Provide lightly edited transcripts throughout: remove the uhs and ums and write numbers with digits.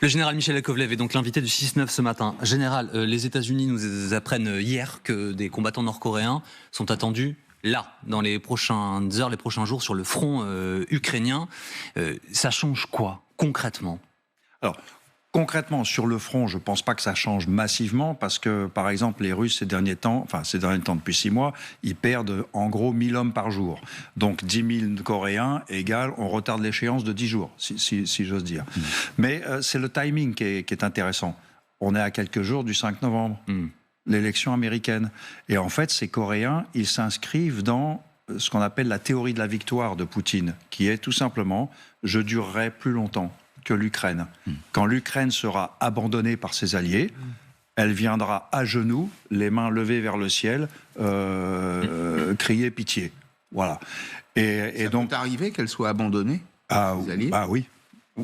Le général Michel Yakovlev est donc l'invité du 6-9 ce matin. Général, les États-Unis nous apprennent hier que des combattants nord-coréens sont attendus là, dans les prochaines heures, les prochains jours, sur le front ukrainien. Ça change quoi, concrètement ? Alors, concrètement, sur le front, je ne pense pas que ça change massivement parce que, par exemple, les Russes, ces derniers temps, depuis 6 mois, ils perdent en gros 1000 hommes par jour. Donc 10 000 Coréens égale, on retarde l'échéance de 10 jours, si j'ose dire. Mais c'est le timing qui est intéressant. On est à quelques jours du 5 novembre, l'élection américaine. Et en fait, ces Coréens, ils s'inscrivent dans ce qu'on appelle la théorie de la victoire de Poutine, qui est tout simplement « je durerai plus longtemps ». Que l'Ukraine. Quand l'Ukraine sera abandonnée par ses alliés, elle viendra à genoux, les mains levées vers le ciel, crier pitié. Voilà. Ça peut arriver qu'elle soit abandonnée, les alliés ? Ah oui.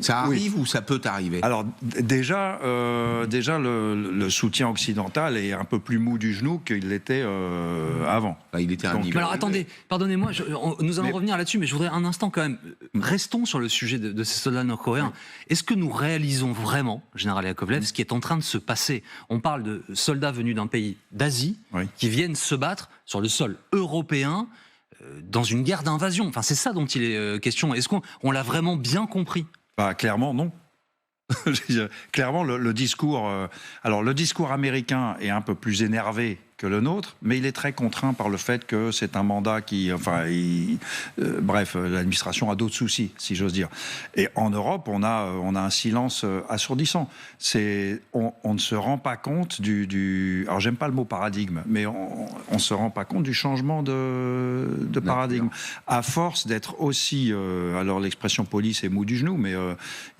Ça arrive ou ça peut arriver ? Alors déjà le soutien occidental est un peu plus mou du genou qu'il l'était avant. Il était à un niveau. Alors attendez, pardonnez-moi, nous allons revenir là-dessus, mais je voudrais un instant quand même, restons sur le sujet de ces soldats nord-coréens. Est-ce que nous réalisons vraiment, général Yakovlev, ce qui est en train de se passer ? On parle de soldats venus d'un pays d'Asie qui viennent se battre sur le sol européen dans une guerre d'invasion. Enfin, c'est ça dont il est question. Est-ce qu'on l'a vraiment bien compris ? Clairement, non. Clairement, le discours... alors, le discours américain est un peu plus énervé que le nôtre, mais il est très contraint par le fait que c'est un mandat qui... bref, l'administration a d'autres soucis, si j'ose dire. Et en Europe, on a un silence assourdissant. On ne se rend pas compte alors, j'aime pas le mot paradigme, mais on ne se rend pas compte du changement de paradigme. À force d'être aussi... alors, l'expression polie, c'est mou du genou, mais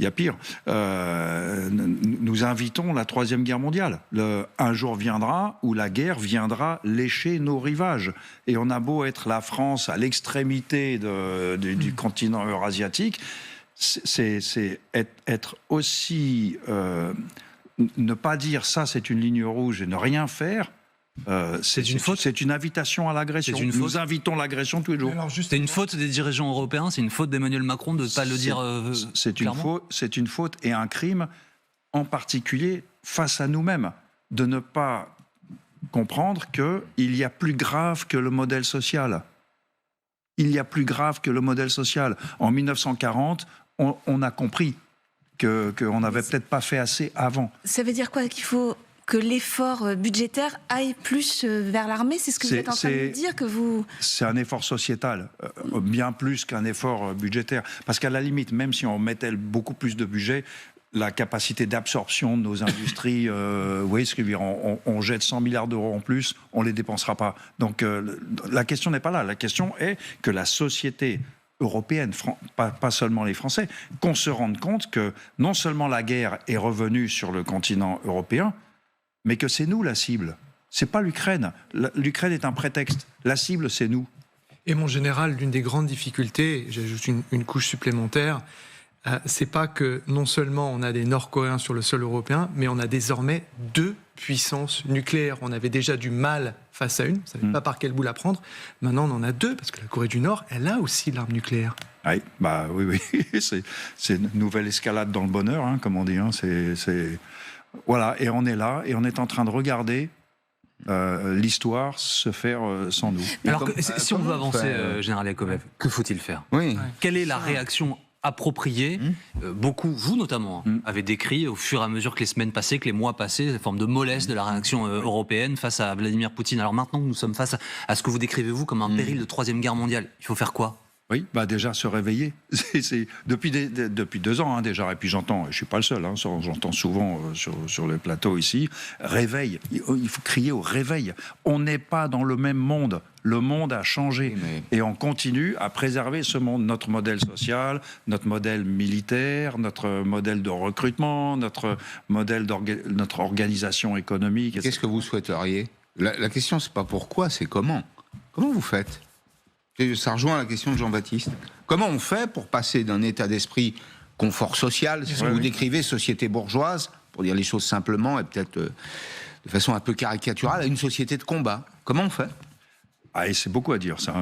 il y a pire. Nous invitons la Troisième Guerre mondiale. Un jour viendra où la guerre viendra lécher nos rivages. Et on a beau être la France à l'extrémité du continent eurasiatique, c'est être aussi... ne pas dire ça, c'est une ligne rouge et ne rien faire, c'est une faute. C'est une invitation à l'agression. Nous invitons l'agression tous les jours. C'est une faute des dirigeants européens, c'est une faute d'Emmanuel Macron de ne pas le dire clairement. C'est une faute et un crime, en particulier face à nous-mêmes, de ne pas comprendre qu'il y a plus grave que le modèle social. Il y a plus grave que le modèle social. En 1940, on a compris qu'on n'avait peut-être pas fait assez avant. Ça veut dire quoi ? Qu'il faut que l'effort budgétaire aille plus vers l'armée ? C'est ce que vous êtes en train de dire que vous... C'est un effort sociétal, bien plus qu'un effort budgétaire. Parce qu'à la limite, même si on mettait beaucoup plus de budget, la capacité d'absorption de nos industries, vous voyez ce que je veux dire, on jette 100 milliards d'euros en plus, on ne les dépensera pas. Donc la question n'est pas là. La question est que la société européenne, pas seulement les Français, qu'on se rende compte que non seulement la guerre est revenue sur le continent européen, mais que c'est nous la cible. C'est pas l'Ukraine. L'Ukraine est un prétexte. La cible, c'est nous. Et mon général, l'une des grandes difficultés, j'ajoute une couche supplémentaire, c'est pas que non seulement on a des Nord-Coréens sur le sol européen, mais on a désormais 2 puissances nucléaires. On avait déjà du mal face à une, on ne savait pas par quel bout la prendre. Maintenant, on en a 2, parce que la Corée du Nord, elle a aussi l'arme nucléaire. Oui. C'est une nouvelle escalade dans le bonheur, hein, comme on dit. Hein. Voilà, et on est là, et on est en train de regarder l'histoire se faire sans nous. Alors, si on veut avancer, général Yakovlev, que faut-il faire ? Quelle est la réaction appropriée? Beaucoup, vous notamment, avez décrit au fur et à mesure que les semaines passaient, que les mois passaient, une forme de mollesse de la réaction européenne face à Vladimir Poutine. Alors maintenant que nous sommes face à ce que vous décrivez, vous, comme un péril de Troisième Guerre mondiale, il faut faire quoi? Oui, déjà se réveiller. Depuis 2 ans déjà, et puis j'entends, je suis pas le seul, hein, j'entends souvent sur les plateaux ici, réveil. Il faut crier au réveil. On n'est pas dans le même monde. Le monde a changé et on continue à préserver ce monde, notre modèle social, notre modèle militaire, notre modèle de recrutement, notre modèle notre organisation économique. Qu'est-ce que vous souhaiteriez? La question, c'est pas pourquoi, c'est comment. Comment vous faites? Et ça rejoint la question de Jean-Baptiste. Comment on fait pour passer d'un état d'esprit confort social, c'est ce que vous décrivez, société bourgeoise, pour dire les choses simplement et peut-être de façon un peu caricaturale, à une société de combat? Comment on fait? Ah, et c'est beaucoup à dire, ça.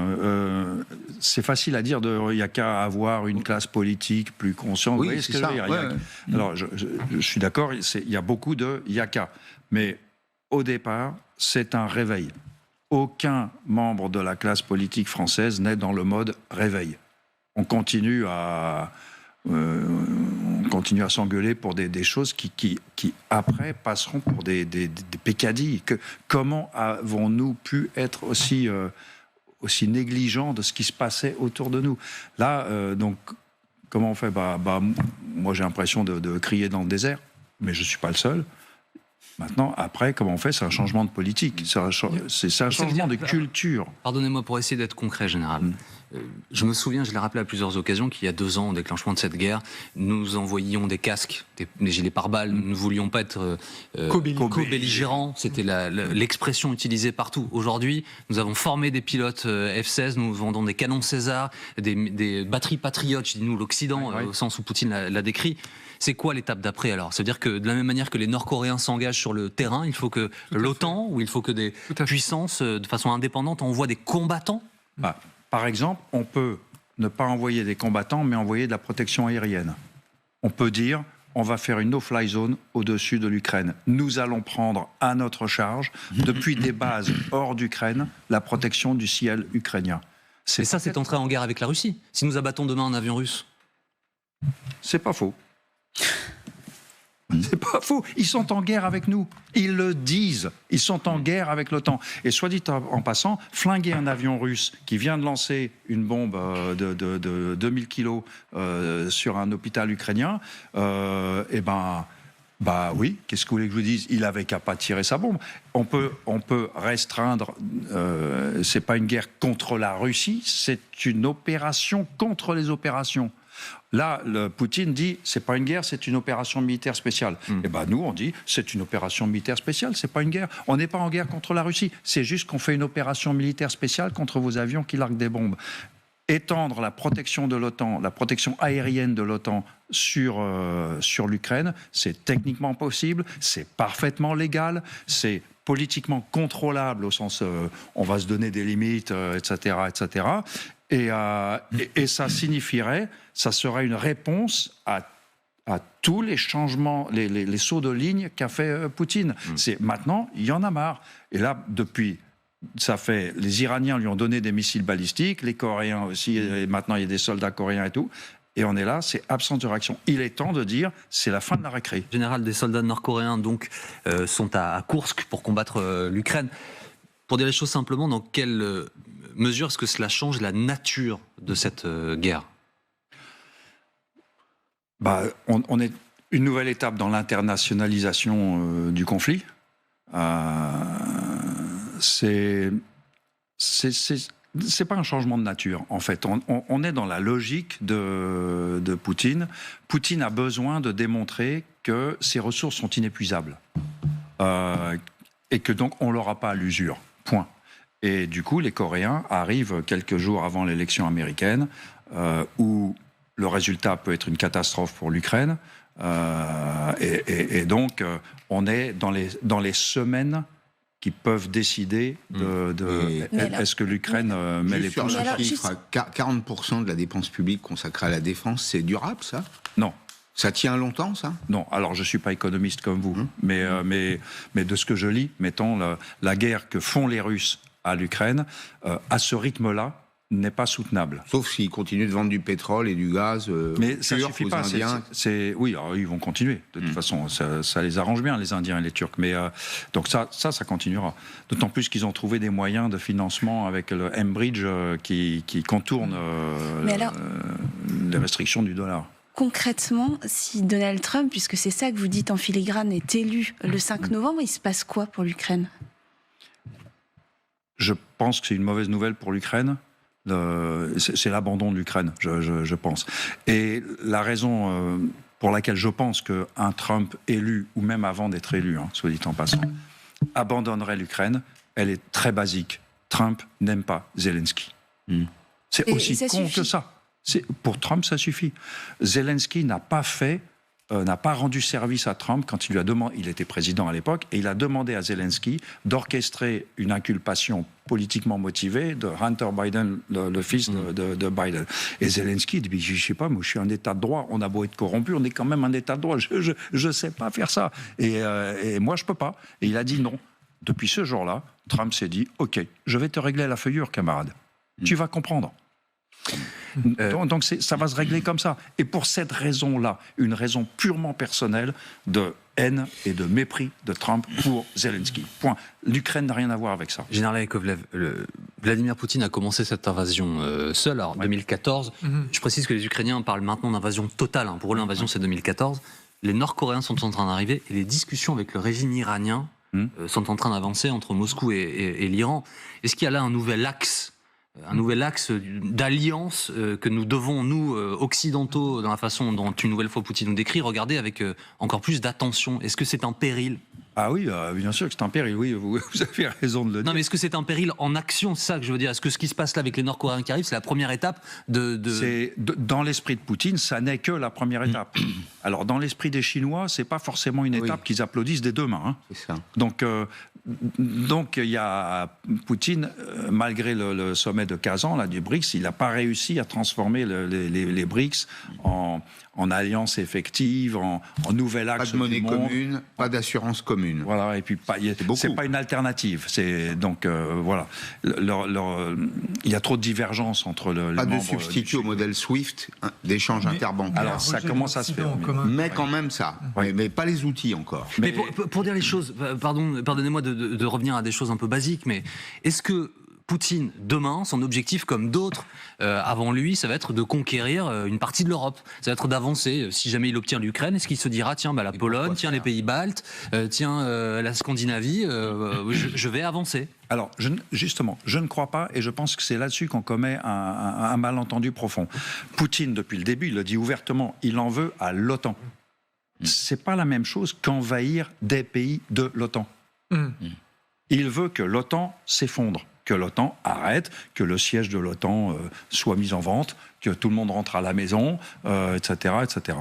C'est facile à dire, il n'y a qu'à avoir une classe politique plus consciente. Oui, vous voyez ce c'est que ça. je veux dire. Alors, je suis d'accord, il y a beaucoup de il n'y a qu'à. Mais au départ, c'est un réveil. Aucun membre de la classe politique française n'est dans le mode réveil. On continue à s'engueuler pour des choses qui après passeront pour des pécadilles. Comment avons-nous pu être aussi négligents de ce qui se passait autour de nous? Là, donc, comment on fait? Moi, j'ai l'impression de crier dans le désert, mais je ne suis pas le seul. Maintenant, après, comment on fait? C'est un changement de politique, c'est un changement de culture. Pardonnez-moi pour essayer d'être concret, général. Je me souviens, je l'ai rappelé à plusieurs occasions, qu'il y a 2 ans, au déclenchement de cette guerre, nous envoyions des casques, des gilets pare-balles. Nous ne voulions pas être co-belligérants. C'était l'expression utilisée partout. Aujourd'hui, nous avons formé des pilotes F-16, nous vendons des canons César, des batteries patriotes, je dis nous, l'Occident, au sens où Poutine l'a décrit. C'est quoi l'étape d'après alors? C'est-à-dire que de la même manière que les Nord-Coréens s'engagent sur le terrain, il faut que l'OTAN, ou il faut que des puissances, de façon indépendante, envoient des combattants? Par exemple, on peut ne pas envoyer des combattants, mais envoyer de la protection aérienne. On peut dire, on va faire une no-fly zone au-dessus de l'Ukraine. Nous allons prendre à notre charge, depuis des bases hors d'Ukraine, la protection du ciel ukrainien. Et ça, c'est entrer en guerre avec la Russie. Si nous abattons demain un avion russe? C'est pas faux. C'est pas faux. Ils sont en guerre avec nous. Ils le disent. Ils sont en guerre avec l'OTAN. Et soit dit en passant, flinguer un avion russe qui vient de lancer une bombe de 2000 kilos sur un hôpital ukrainien, oui, qu'est-ce que vous voulez que je vous dise? Il avait qu'à pas tirer sa bombe. On peut restreindre. C'est pas une guerre contre la Russie, c'est une opération contre les opérations. Là, Poutine dit, c'est pas une guerre, c'est une opération militaire spéciale. Et nous, on dit, c'est une opération militaire spéciale, c'est pas une guerre. On n'est pas en guerre contre la Russie, c'est juste qu'on fait une opération militaire spéciale contre vos avions qui larguent des bombes. Étendre la protection de l'OTAN, la protection aérienne de l'OTAN sur l'Ukraine, c'est techniquement possible, c'est parfaitement légal, c'est politiquement contrôlable au sens on va se donner des limites, etc., etc. Et ça signifierait, ça serait une réponse à tous les changements, les sauts de ligne qu'a fait Poutine. C'est maintenant, il y en a marre. Et là, depuis, les Iraniens lui ont donné des missiles balistiques, les Coréens aussi, et maintenant il y a des soldats coréens et tout. Et on est là, c'est absence de réaction. Il est temps de dire, c'est la fin de la récré. Général, des soldats nord-coréens donc sont à Koursk pour combattre l'Ukraine. Pour dire les choses simplement, dans quelle mesure est-ce que cela change la nature de cette guerre? On est une nouvelle étape dans l'internationalisation du conflit. C'est pas un changement de nature, en fait. On est dans la logique de Poutine. Poutine a besoin de démontrer que ses ressources sont inépuisables. Et que donc on l'aura pas à l'usure. Point. Et du coup, les Coréens arrivent quelques jours avant l'élection américaine, où le résultat peut être une catastrophe pour l'Ukraine. Et donc, on est dans les semaines qui peuvent décider est-ce que l'Ukraine met les pouces sur le chiffre, 40% de la dépense publique consacrée à la défense, c'est durable, ça? Non. Ça tient longtemps, ça? Non. Alors, je ne suis pas économiste comme vous, mais de ce que je lis, mettons, la guerre que font les Russes à l'Ukraine, à ce rythme-là, n'est pas soutenable. Sauf s'ils continuent de vendre du pétrole et du gaz mais ça ne suffit pas. Oui, alors, ils vont continuer. De toute façon, ça les arrange bien, les Indiens et les Turcs. Mais, donc ça continuera. D'autant plus qu'ils ont trouvé des moyens de financement avec le M-Bridge qui contourne les restrictions du dollar. Concrètement, si Donald Trump, puisque c'est ça que vous dites en filigrane, est élu le 5 novembre, il se passe quoi pour l'Ukraine? Je pense que c'est une mauvaise nouvelle pour l'Ukraine. C'est l'abandon de l'Ukraine, je pense. Et la raison pour laquelle je pense qu'un Trump élu, ou même avant d'être élu, soit dit en passant, abandonnerait l'Ukraine, elle est très basique. Trump n'aime pas Zelensky. C'est aussi con que ça. Pour Trump, ça suffit. Zelensky n'a pas fait n'a pas rendu service à Trump quand il lui a demandé, il était président à l'époque, et il a demandé à Zelensky d'orchestrer une inculpation politiquement motivée de Hunter Biden, le fils de Biden. Et Zelensky dit, je sais pas, moi je suis un État de droit, on a beau être corrompu, on est quand même un État de droit, je sais pas faire ça. Et moi je peux pas. Et il a dit non. Depuis ce jour-là, Trump s'est dit, ok, je vais te régler la feuillure, camarade. Tu vas comprendre. Donc ça va se régler comme ça. Et pour cette raison-là, une raison purement personnelle de haine et de mépris de Trump pour Zelensky. Point. L'Ukraine n'a rien à voir avec ça. Général Yakovlev, Vladimir Poutine a commencé cette invasion seul, alors 2014. Je précise que les Ukrainiens parlent maintenant d'invasion totale. Pour eux, l'invasion, c'est 2014. Les Nord-Coréens sont en train d'arriver et les discussions avec le régime iranien sont en train d'avancer entre Moscou et l'Iran. Est-ce qu'il y a là un nouvel axe d'alliance que nous devons, nous, occidentaux, dans la façon dont une nouvelle fois Poutine nous décrit, regarder avec encore plus d'attention? Est-ce que c'est un péril? Ah oui, bien sûr que c'est un péril, oui, vous avez raison de le dire. Non, mais est-ce que c'est un péril en action? C'est ça que je veux dire. Est-ce que ce qui se passe là avec les Nord-Coréens qui arrivent, c'est la première étape Dans l'esprit de Poutine, ça n'est que la première étape. Alors, dans l'esprit des Chinois, c'est pas forcément une étape qu'ils applaudissent des deux mains. C'est ça. Donc, il y a Poutine, malgré le sommet de Kazan, là, du BRICS, il n'a pas réussi à transformer les BRICS en alliance effective, en nouvel axe du monde. Pas de monnaie commune, pas d'assurance commune. Voilà, et puis c'est pas une alternative. Donc voilà, il y a trop de divergences entre les pas membres. De substitut au modèle SWIFT d'échange interbancaire. Alors ça commence à se faire. Mais quand même ça. Mais pas les outils encore. Mais pour dire les choses, pardonnez-moi de revenir à des choses un peu basiques, mais est-ce que Poutine, demain, son objectif, comme d'autres avant lui, ça va être de conquérir une partie de l'Europe. Ça va être d'avancer. Si jamais il obtient l'Ukraine, est-ce qu'il se dira, tiens, la Pologne, tiens, les pays baltes, tiens, la Scandinavie, je vais avancer? Alors, justement, je ne crois pas, et je pense que c'est là-dessus qu'on commet un malentendu profond. Poutine, depuis le début, il le dit ouvertement, il en veut à l'OTAN. C'est pas la même chose qu'envahir des pays de l'OTAN. Il veut que l'OTAN s'effondre, que l'OTAN arrête, que le siège de l'OTAN soit mis en vente, que tout le monde rentre à la maison, etc., etc.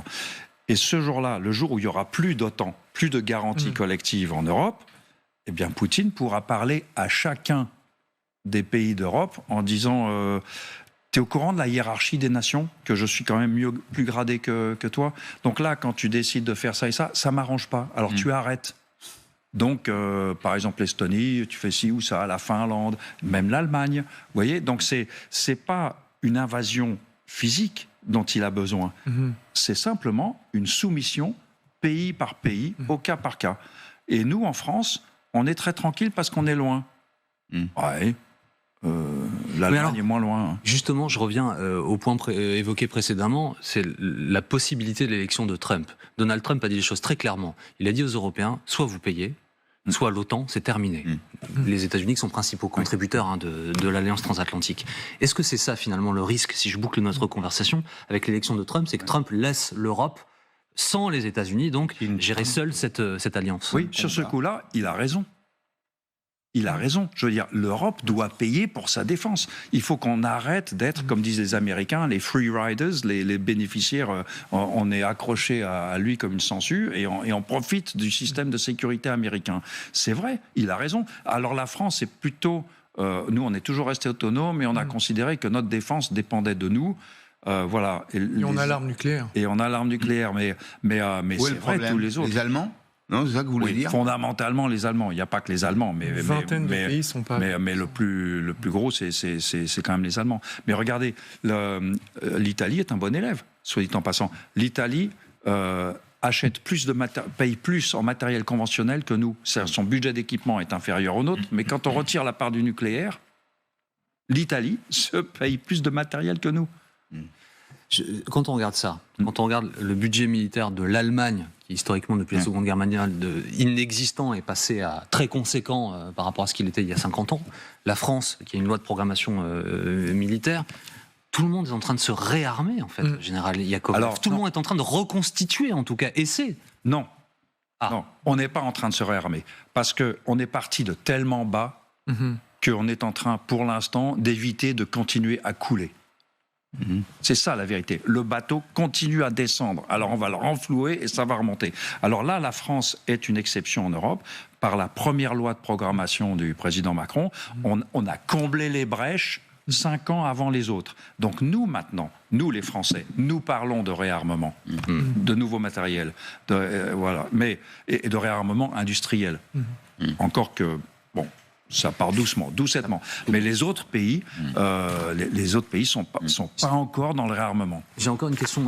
Et ce jour-là, le jour où il y aura plus d'OTAN, plus de garantie collective en Europe, eh bien Poutine pourra parler à chacun des pays d'Europe en disant t'es au courant de la hiérarchie des nations, que je suis quand même plus gradé que toi. Donc là, quand tu décides de faire ça et ça m'arrange pas. Alors tu arrêtes. Donc, par exemple, l'Estonie, tu fais ci ou ça, la Finlande, même l'Allemagne. Vous voyez, donc c'est pas une invasion physique dont il a besoin. C'est simplement une soumission pays par pays, au cas par cas. Et nous, en France, on est très tranquille parce qu'on est loin. Ouais. L'Allemagne est moins loin. Justement, je reviens au point évoqué précédemment, c'est la possibilité de l'élection de Trump. Donald Trump a dit les choses très clairement. Il a dit aux Européens, soit vous payez, soit l'OTAN, c'est terminé. Les États-Unis sont principaux contributeurs de l'Alliance transatlantique. Est-ce que c'est ça, finalement, le risque, si je boucle notre conversation, avec l'élection de Trump, c'est que Trump laisse l'Europe sans les États-Unis, donc gérer seul cette alliance? Oui, sur ce coup-là, il a raison. Il a raison. Je veux dire, l'Europe doit payer pour sa défense. Il faut qu'on arrête d'être, comme disent les Américains, les free riders, les bénéficiaires. On est accroché à lui comme une sangsue et on profite du système de sécurité américain. C'est vrai, il a raison. Alors la France est plutôt... nous, on est toujours resté autonome et on a considéré que notre défense dépendait de nous. Voilà. Et on a l'arme nucléaire. Et on a l'arme nucléaire, mais c'est vrai, tous les autres. Les Allemands ? Non, c'est ça que vous voulez dire ? Fondamentalement, les Allemands. Il n'y a pas que les Allemands. Mais, une vingtaine de pays sont pas... Mais le plus gros, c'est quand même les Allemands. Mais regardez, l'Italie est un bon élève, soit dit en passant. L'Italie paye plus en matériel conventionnel que nous. Son budget d'équipement est inférieur au nôtre, mais quand on retire la part du nucléaire, l'Italie se paye plus de matériel que nous. Quand on regarde ça, quand on regarde le budget militaire de l'Allemagne, qui historiquement depuis la Seconde Guerre mondiale inexistant est passé à très conséquent par rapport à ce qu'il était il y a 50 ans, la France, qui a une loi de programmation militaire, tout le monde est en train de se réarmer en fait, Général Yakovlev. Alors, tout le monde est en train de reconstituer en tout cas, et c'est... Non, non, on n'est pas en train de se réarmer, parce qu'on est parti de tellement bas qu'on est en train pour l'instant d'éviter de continuer à couler. C'est ça la vérité. Le bateau continue à descendre. Alors on va le renflouer et ça va remonter. Alors là, la France est une exception en Europe. Par la première loi de programmation du président Macron, on a comblé les brèches 5 ans avant les autres. Donc nous maintenant, nous les Français, nous parlons de réarmement, de nouveaux matériels, voilà, mais et de réarmement industriel. Encore que bon. Ça part doucement. Mais les autres pays, les autres pays sont pas encore dans le réarmement. J'ai encore une question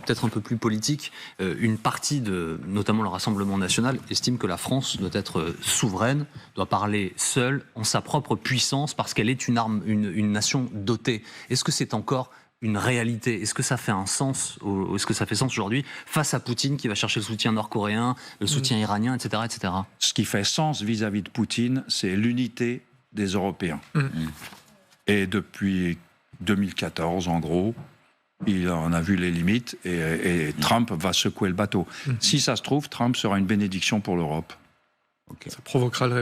peut-être un peu plus politique. Une partie notamment le Rassemblement national, estime que la France doit être souveraine, doit parler seule, en sa propre puissance, parce qu'elle est une nation dotée. Est-ce que c'est encore une réalité? Est-ce que ça fait un sens, ou est-ce que ça fait sens aujourd'hui face à Poutine qui va chercher le soutien nord-coréen, le soutien iranien, etc., etc. Ce qui fait sens vis-à-vis de Poutine, c'est l'unité des Européens. Et depuis 2014, en gros, il en a vu les limites et Trump va secouer le bateau. Si ça se trouve, Trump sera une bénédiction pour l'Europe. Ça provoquera le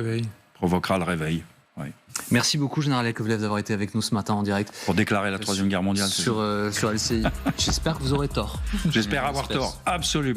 réveil. Oui. Merci beaucoup, Général Yakovlev, d'avoir été avec nous ce matin en direct. Pour déclarer la Troisième Guerre mondiale. Sur LCI. J'espère que vous aurez tort. J'espère avoir tort, absolument.